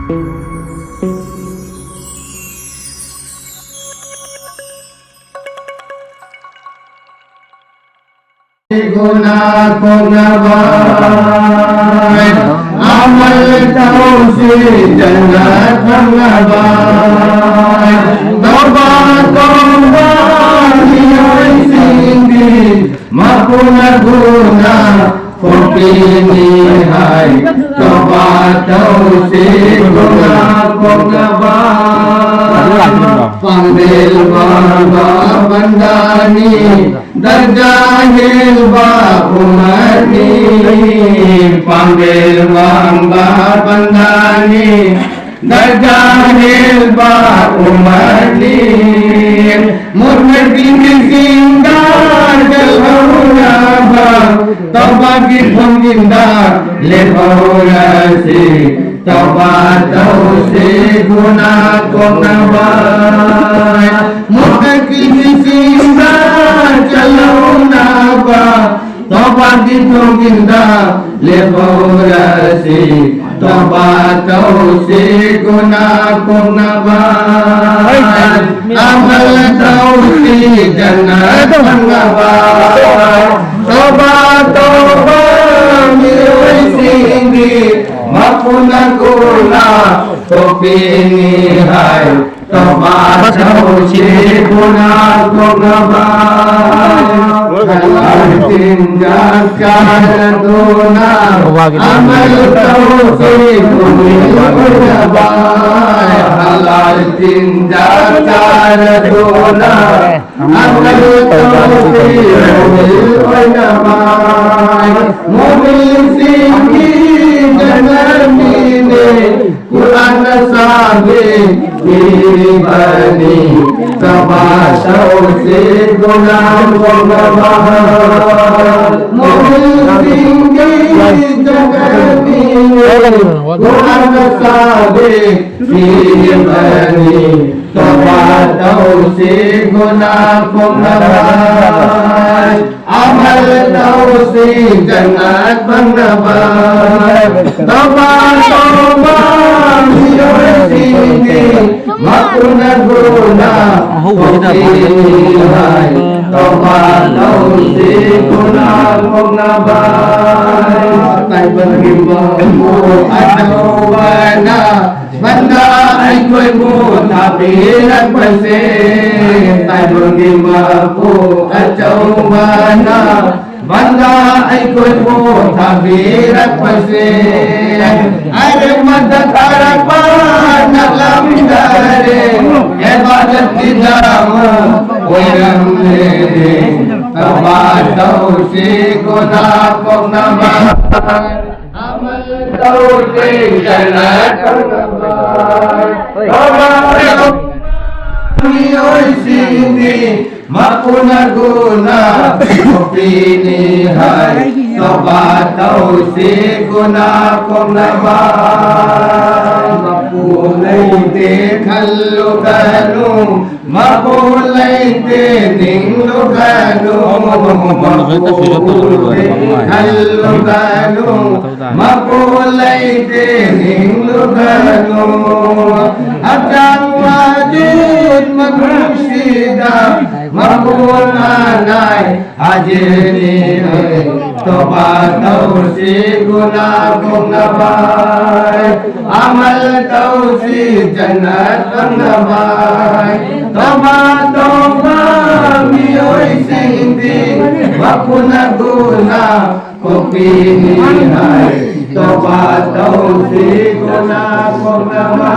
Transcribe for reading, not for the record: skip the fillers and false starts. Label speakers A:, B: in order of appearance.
A: Guna Kunabai Amal Tausi Jannat Kunabai Taubat Taubat Niyai Singgi Mapuna Guna Kopini Hai Taubat Tausi Guna Kunabai Panggil Baba Bandani Dargahil ba umarni Panggil Bamba Bandani Dargahil ba umarni Murmur bingin singgar Jalhauna ba Tawbagit pengindar Lepaurasi Taubat tausi guna kunabai Murmur bingin singgar Jalhauna ba Tawbagit pengindar Lepaurasi Taubat tausi guna kunabai Amal tausi jannat kunabai Taubat taubat mioi singgi Mapuna guna kopini hai Taubat tausi guna kunabai Halal tindakan dona Amal tausi kunabai Halal tindakan dona Amal tausi kunabai Mobil singgi Janamine Quran sahabe Bani Taubat tausi guna kunabai Mobil tinggi Janamine Quran sahabe Bani Taubat tausi guna kunabai Amal tausi jannat kunabai Taubat taubat mioi singgi Mapuna guna kopini hai Taubat tausi guna kunabai Tai bergimbamu atau bana Banda aikoi mu tapiran pase Tai bergimbamu atau bana Banda aikoi mu tapiran pase Ada mata harapan alam dare Ibadat tidamu Wiram lele Taubat tausi guna kunabai Amal tausi jannat kunabai Taubat mioi singgi Mapuna guna kopini hai Taubat tausi guna kunabai Mapulai te khallu kanu Mapulai te ninglu kanu Mapulai khallu kanu Mapulai te ninglu kanu Adang wajud manusia Mapul anai hajini Taubat tausi guna kunabai Amal tausi jannat kunabai Taubat taubat mioi singgi Mapuna guna kopini hai Taubat tausi guna kunabai